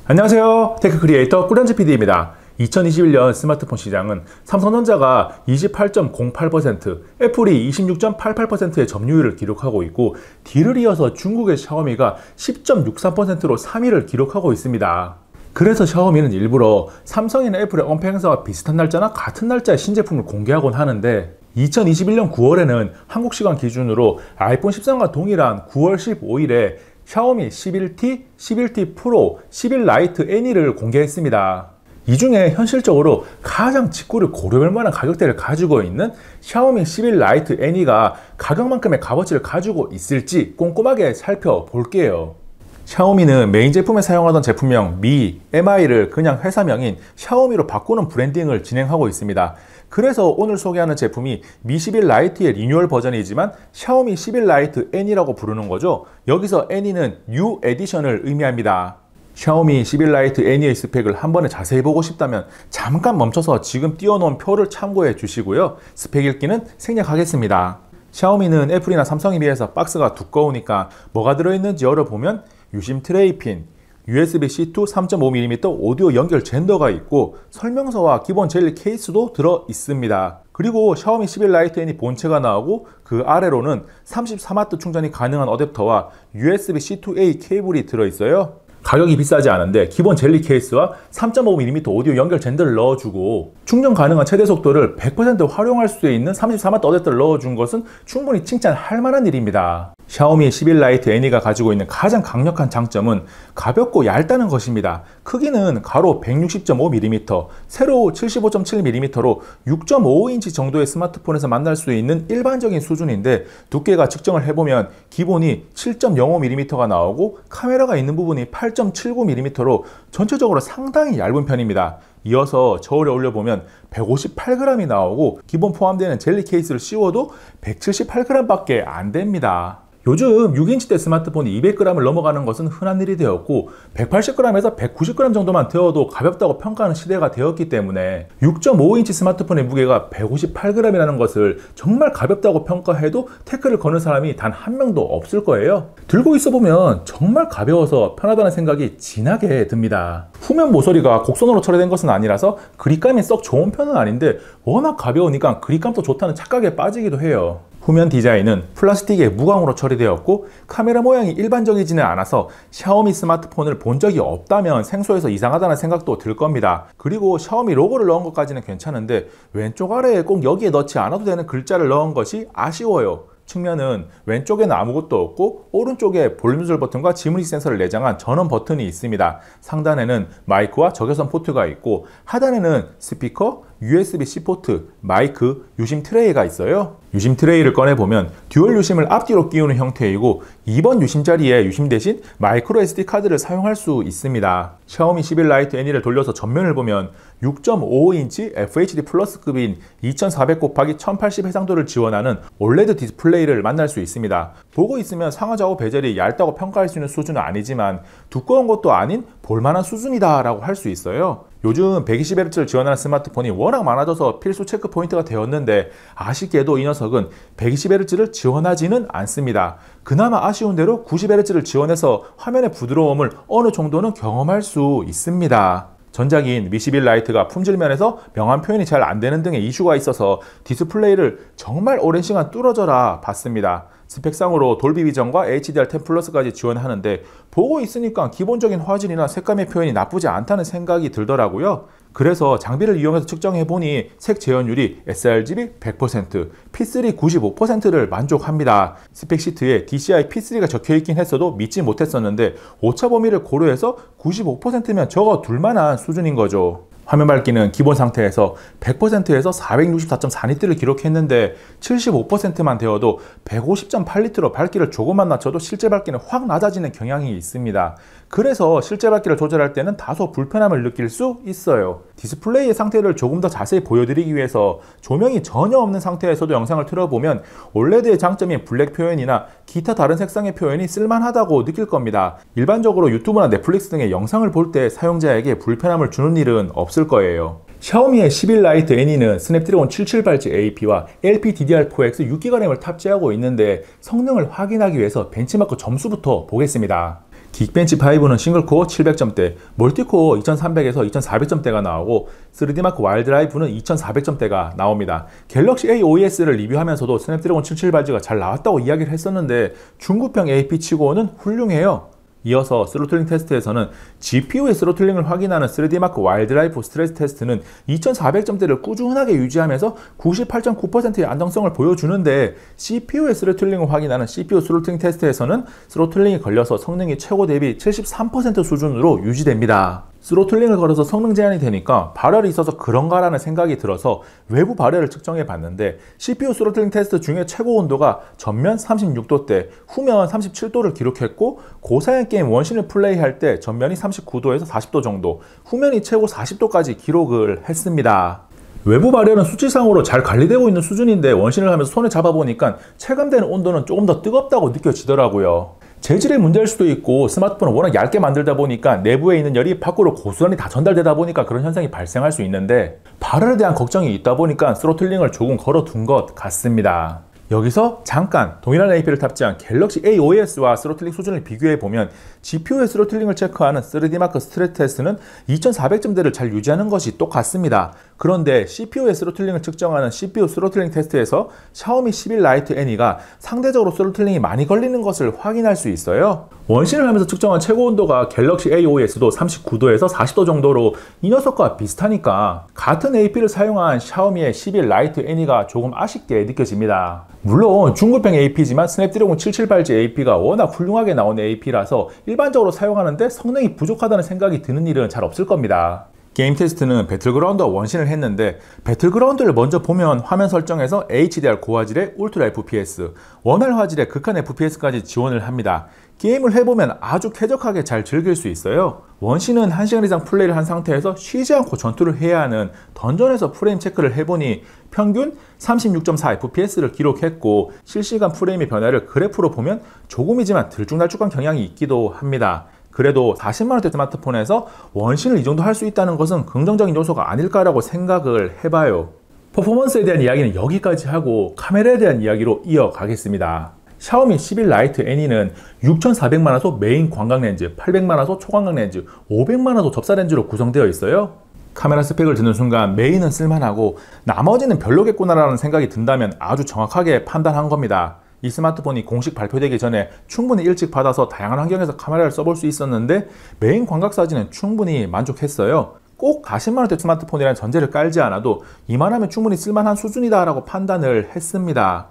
안녕하세요. 테크 크리에이터 꿀현지 PD입니다. 2021년 스마트폰 시장은 삼성전자가 28.08%, 애플이 26.88%의 점유율을 기록하고 있고, 뒤를 이어서 중국의 샤오미가 10.63%로 3위를 기록하고 있습니다. 그래서 샤오미는 일부러 삼성이나 애플의 언패 행사와 비슷한 날짜나 같은 날짜에 신제품을 공개하곤 하는데, 2021년 9월에는 한국 시간 기준으로 아이폰 13과 동일한 9월 15일에 샤오미 11T, 11T 프로, 11 라이트 애니를 공개했습니다. 이 중에 현실적으로 가장 직구를 고려할 만한 가격대를 가지고 있는 샤오미 11 라이트 애니가 가격만큼의 값어치를 가지고 있을지 꼼꼼하게 살펴볼게요. 샤오미는 메인 제품에 사용하던 제품명 미, MI를 그냥 회사명인 샤오미로 바꾸는 브랜딩을 진행하고 있습니다. 그래서 오늘 소개하는 제품이 미 11 라이트의 리뉴얼 버전이지만 샤오미 11 라이트 애니라고 부르는 거죠. 여기서 애니는 뉴 에디션을 의미합니다. 샤오미 11 라이트 애니의 스펙을 한 번에 자세히 보고 싶다면 잠깐 멈춰서 지금 띄워놓은 표를 참고해 주시고요. 스펙 읽기는 생략하겠습니다. 샤오미는 애플이나 삼성에 비해서 박스가 두꺼우니까 뭐가 들어있는지 열어보면 유심 트레이 핀, USB-C to 3.5mm 오디오 연결 젠더가 있고 설명서와 기본 젤리 케이스도 들어 있습니다. 그리고 샤오미 11 라이트 애니 본체가 나오고 그 아래로는 33W 충전이 가능한 어댑터와 USB-C to A 케이블이 들어 있어요. 가격이 비싸지 않은데 기본 젤리 케이스와 3.5mm 오디오 연결 젠더를 넣어주고 충전 가능한 최대 속도를 100% 활용할 수 있는 33W 어댑터를 넣어준 것은 충분히 칭찬할 만한 일입니다. 샤오미 11 라이트 애니가 가지고 있는 가장 강력한 장점은 가볍고 얇다는 것입니다. 크기는 가로 160.5mm, 세로 75.7mm로 6.55인치 정도의 스마트폰에서 만날 수 있는 일반적인 수준인데 두께가 측정을 해보면 기본이 7.05mm가 나오고 카메라가 있는 부분이 8.79mm로 전체적으로 상당히 얇은 편입니다. 이어서 저울에 올려보면 158g이 나오고 기본 포함되는 젤리 케이스를 씌워도 178g 밖에 안 됩니다. 요즘 6인치대 스마트폰이 200g을 넘어가는 것은 흔한 일이 되었고 180g에서 190g 정도만 되어도 가볍다고 평가하는 시대가 되었기 때문에 6.5인치 스마트폰의 무게가 158g이라는 것을 정말 가볍다고 평가해도 태클을 거는 사람이 단 한 명도 없을 거예요. 들고 있어 보면 정말 가벼워서 편하다는 생각이 진하게 듭니다. 후면 모서리가 곡선으로 처리된 것은 아니라서 그립감이 썩 좋은 편은 아닌데 워낙 가벼우니까 그립감도 좋다는 착각에 빠지기도 해요. 후면 디자인은 플라스틱의 무광으로 처리되었고 카메라 모양이 일반적이지는 않아서 샤오미 스마트폰을 본 적이 없다면 생소해서 이상하다는 생각도 들 겁니다. 그리고 샤오미 로고를 넣은 것까지는 괜찮은데 왼쪽 아래에 꼭 여기에 넣지 않아도 되는 글자를 넣은 것이 아쉬워요. 측면은 왼쪽에는 아무것도 없고 오른쪽에 볼륨 조절 버튼과 지문인식 센서를 내장한 전원 버튼이 있습니다. 상단에는 마이크와 적외선 포트가 있고 하단에는 스피커, USB-C 포트, 마이크, 유심 트레이가 있어요. 유심 트레이를 꺼내보면 듀얼 유심을 앞뒤로 끼우는 형태이고 2번 유심 자리에 유심 대신 마이크로 SD 카드를 사용할 수 있습니다. 샤오미 11 라이트 애니를 돌려서 전면을 보면 6.55인치 FHD 플러스급인 2400×1080 해상도를 지원하는 OLED 디스플레이를 만날 수 있습니다. 보고 있으면 상하좌우 베젤이 얇다고 평가할 수 있는 수준은 아니지만 두꺼운 것도 아닌 볼만한 수준이다 라고 할 수 있어요. 요즘 120Hz를 지원하는 스마트폰이 워낙 많아져서 필수 체크 포인트가 되었는데 아쉽게도 이 녀석은 120Hz를 지원하지는 않습니다. 그나마 아쉬운 대로 90Hz를 지원해서 화면의 부드러움을 어느 정도는 경험할 수 있습니다. 전작인 미 11 라이트가 품질 면에서 명암 표현이 잘 안되는 등의 이슈가 있어서 디스플레이를 정말 오랜 시간 뚫어져라 봤습니다. 스펙상으로 돌비 비전과 HDR10 플러스까지 지원하는데 보고 있으니까 기본적인 화질이나 색감의 표현이 나쁘지 않다는 생각이 들더라고요. 그래서 장비를 이용해서 측정해보니 색 재현율이 sRGB 100%, P3 95%를 만족합니다. 스펙시트에 DCI P3가 적혀있긴 했어도 믿지 못했었는데 오차 범위를 고려해서 95%면 적어 둘만한 수준인 거죠. 화면 밝기는 기본 상태에서 100%에서 464.4니트를 기록했는데 75%만 되어도 150.8니트로 밝기를 조금만 낮춰도 실제 밝기는 확 낮아지는 경향이 있습니다. 그래서 실제 밝기를 조절할 때는 다소 불편함을 느낄 수 있어요. 디스플레이의 상태를 조금 더 자세히 보여드리기 위해서 조명이 전혀 없는 상태에서도 영상을 틀어보면 OLED의 장점인 블랙 표현이나 기타 다른 색상의 표현이 쓸만하다고 느낄 겁니다. 일반적으로 유튜브나 넷플릭스 등의 영상을 볼 때 사용자에게 불편함을 주는 일은 없을 거예요. 샤오미의 11 라이트 애니는 스냅드래곤 7780 AP와 LPDDR4X 6GB 램을 탑재하고 있는데 성능을 확인하기 위해서 벤치마크 점수부터 보겠습니다. 긱벤치 5는 싱글코어 700점대, 멀티코어 2300에서 2400점대가 나오고 3D마크 와일드라이프는 2400점대가 나옵니다. 갤럭시 A OS를 리뷰하면서도 스냅드래곤 77바지가 잘 나왔다고 이야기를 했었는데 중급형 AP치고는 훌륭해요. 이어서 스로틀링 테스트에서는 GPU의 스로틀링을 확인하는 3D마크 와일드라이프 스트레스 테스트는 2400점대를 꾸준하게 유지하면서 98.9%의 안정성을 보여주는데 CPU의 스로틀링을 확인하는 CPU 스로틀링 테스트에서는 스로틀링이 걸려서 성능이 최고 대비 73% 수준으로 유지됩니다. 스로틀링을 걸어서 성능 제한이 되니까 발열이 있어서 그런가라는 생각이 들어서 외부 발열을 측정해 봤는데 CPU 스로틀링 테스트 중에 최고 온도가 전면 36도대, 후면 37도를 기록했고 고사양 게임 원신을 플레이할 때 전면이 39도에서 40도 정도, 후면이 최고 40도까지 기록을 했습니다. 외부 발열은 수치상으로 잘 관리되고 있는 수준인데 원신을 하면서 손에 잡아보니까 체감되는 온도는 조금 더 뜨겁다고 느껴지더라고요. 재질의 문제일 수도 있고 스마트폰을 워낙 얇게 만들다 보니까 내부에 있는 열이 밖으로 고스란히 다 전달되다 보니까 그런 현상이 발생할 수 있는데 발열에 대한 걱정이 있다 보니까 스로틀링을 조금 걸어둔 것 같습니다. 여기서 잠깐 동일한 AP를 탑재한 갤럭시 A OS와 스로틀링 수준을 비교해보면 GPU의 스로틀링을 체크하는 3D마크 스트레스 테스트는 2400점대를 잘 유지하는 것이 똑같습니다. 그런데 CPU의 스로틀링을 측정하는 CPU 스로틀링 테스트에서 샤오미 11 라이트 애니가 상대적으로 스로틀링이 많이 걸리는 것을 확인할 수 있어요. 원신을 하면서 측정한 최고 온도가 갤럭시 A OS도 39도에서 40도 정도로 이 녀석과 비슷하니까 같은 AP를 사용한 샤오미의 11 라이트 애니가 조금 아쉽게 느껴집니다. 물론 중급형 AP지만 스냅드래곤 7780 AP가 워낙 훌륭하게 나온 AP라서 일반적으로 사용하는데 성능이 부족하다는 생각이 드는 일은 잘 없을 겁니다. 게임 테스트는 배틀그라운드와 원신을 했는데 배틀그라운드를 먼저 보면 화면 설정에서 HDR 고화질의 울트라 FPS, 원활 화질의 극한 FPS까지 지원을 합니다. 게임을 해보면 아주 쾌적하게 잘 즐길 수 있어요. 원신은 1시간 이상 플레이를 한 상태에서 쉬지 않고 전투를 해야 하는 던전에서 프레임 체크를 해보니 평균 36.4 FPS를 기록했고 실시간 프레임의 변화를 그래프로 보면 조금이지만 들쭉날쭉한 경향이 있기도 합니다. 그래도 40만원대 스마트폰에서 원신을 이 정도 할 수 있다는 것은 긍정적인 요소가 아닐까라고 생각을 해봐요. 퍼포먼스에 대한 이야기는 여기까지 하고 카메라에 대한 이야기로 이어가겠습니다. 샤오미 11 라이트 애니는 6400만화소 메인 광각 렌즈, 800만화소 초광각 렌즈, 500만화소 접사 렌즈로 구성되어 있어요. 카메라 스펙을 듣는 순간 메인은 쓸만하고 나머지는 별로겠구나라는 생각이 든다면 아주 정확하게 판단한 겁니다. 이 스마트폰이 공식 발표되기 전에 충분히 일찍 받아서 다양한 환경에서 카메라를 써볼 수 있었는데 메인 광각 사진은 충분히 만족했어요. 꼭 40만원대 스마트폰이라는 전제를 깔지 않아도 이만하면 충분히 쓸만한 수준이다 라고 판단을 했습니다.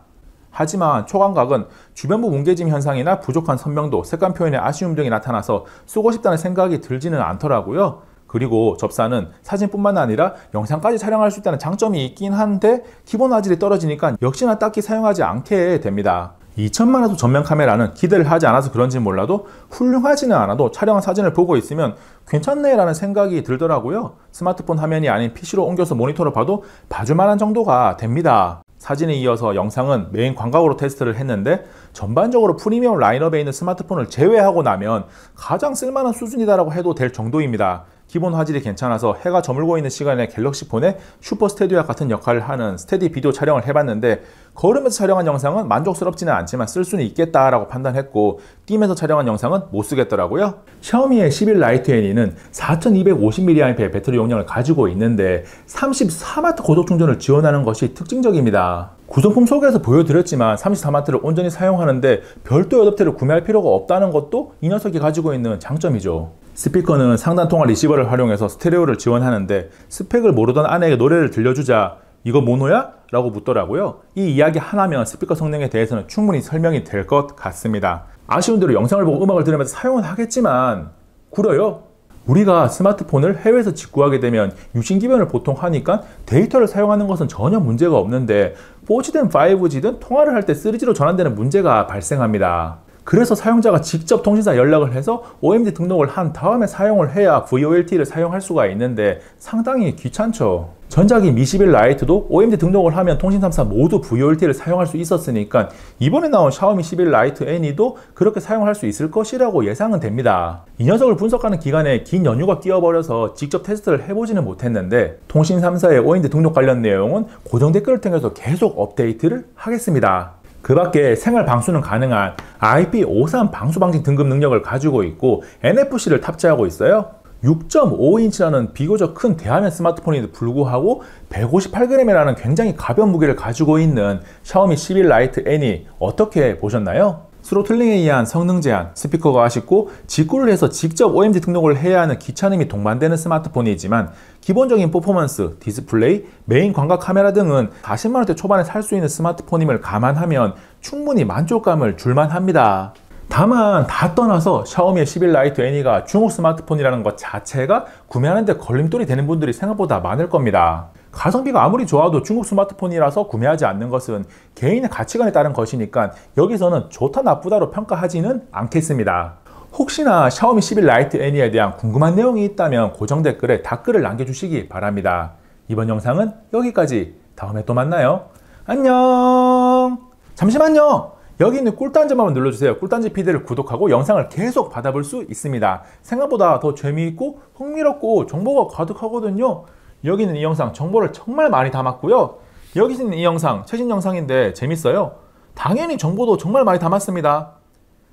하지만 초광각은 주변부 뭉개짐 현상이나 부족한 선명도, 색감 표현의 아쉬움 등이 나타나서 쓰고 싶다는 생각이 들지는 않더라고요. 그리고 접사는 사진뿐만 아니라 영상까지 촬영할 수 있다는 장점이 있긴 한데 기본 화질이 떨어지니까 역시나 딱히 사용하지 않게 됩니다. 2000만화소 전면 카메라는 기대를 하지 않아서 그런지 몰라도 훌륭하지는 않아도 촬영한 사진을 보고 있으면 괜찮네 라는 생각이 들더라고요. 스마트폰 화면이 아닌 PC로 옮겨서 모니터를 봐도 봐줄만한 정도가 됩니다. 사진에 이어서 영상은 메인 광각으로 테스트를 했는데 전반적으로 프리미엄 라인업에 있는 스마트폰을 제외하고 나면 가장 쓸만한 수준이다라고 해도 될 정도입니다. 기본 화질이 괜찮아서 해가 저물고 있는 시간에 갤럭시 폰에 슈퍼 스테디오와 같은 역할을 하는 스테디 비디오 촬영을 해봤는데 걸으면서 촬영한 영상은 만족스럽지는 않지만 쓸 수는 있겠다라고 판단했고 뛰면서 촬영한 영상은 못 쓰겠더라고요. 샤오미의 11 라이트 애니는 4250mAh 배터리 용량을 가지고 있는데 34W 고속 충전을 지원하는 것이 특징적입니다. 구성품 소개에서 보여드렸지만 34W를 온전히 사용하는데 별도 어댑터를 구매할 필요가 없다는 것도 이 녀석이 가지고 있는 장점이죠. 스피커는 상단 통화 리시버를 활용해서 스테레오를 지원하는데 스펙을 모르던 아내에게 노래를 들려주자 이거 모노야? 라고 묻더라고요. 이 이야기 하나면 스피커 성능에 대해서는 충분히 설명이 될 것 같습니다. 아쉬운 대로 영상을 보고 음악을 들으면서 사용은 하겠지만 구려요. 우리가 스마트폰을 해외에서 직구하게 되면 유심기변을 보통 하니까 데이터를 사용하는 것은 전혀 문제가 없는데 4G든 5G든 통화를 할 때 3G로 전환되는 문제가 발생합니다. 그래서 사용자가 직접 통신사 연락을 해서 OMD 등록을 한 다음에 사용을 해야 VoLTE를 사용할 수가 있는데 상당히 귀찮죠. 전작이 미 11 라이트도 OMD 등록을 하면 통신 3사 모두 VoLTE를 사용할 수 있었으니까 이번에 나온 샤오미 11 라이트 애니도 그렇게 사용할 수 있을 것이라고 예상은 됩니다. 이 녀석을 분석하는 기간에 긴 연휴가 끼어버려서 직접 테스트를 해보지는 못했는데 통신 3사의 OMD 등록 관련 내용은 고정 댓글을 통해서 계속 업데이트를 하겠습니다. 그 밖에 생활 방수는 가능한 IP53 방수 방지 등급 능력을 가지고 있고 NFC를 탑재하고 있어요. 6.5인치라는 비교적 큰 대화면 스마트폰에도 불구하고 158g이라는 굉장히 가벼운 무게를 가지고 있는 샤오미 11 라이트 N이 어떻게 보셨나요? 스로틀링에 의한 성능 제한, 스피커가 아쉽고 직구를 해서 직접 OMG 등록을 해야 하는 귀찮음이 동반되는 스마트폰이지만 기본적인 퍼포먼스, 디스플레이, 메인 광각 카메라 등은 40만원대 초반에 살 수 있는 스마트폰임을 감안하면 충분히 만족감을 줄만 합니다. 다만 다 떠나서 샤오미의 11 라이트 N이가 중국 스마트폰이라는 것 자체가 구매하는데 걸림돌이 되는 분들이 생각보다 많을 겁니다. 가성비가 아무리 좋아도 중국 스마트폰이라서 구매하지 않는 것은 개인의 가치관에 따른 것이니까 여기서는 좋다 나쁘다로 평가하지는 않겠습니다. 혹시나 샤오미 11 라이트 N에 대한 궁금한 내용이 있다면 고정 댓글에 답글을 남겨주시기 바랍니다. 이번 영상은 여기까지. 다음에 또 만나요. 안녕. 잠시만요. 여기 있는 꿀단지 한번 눌러주세요. 꿀단지 PD를 구독하고 영상을 계속 받아볼 수 있습니다. 생각보다 더 재미있고 흥미롭고 정보가 가득하거든요. 여기 있는 이 영상 정보를 정말 많이 담았고요. 여기 있는 이 영상 최신 영상인데 재밌어요. 당연히 정보도 정말 많이 담았습니다.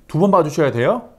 2번 봐주셔야 돼요.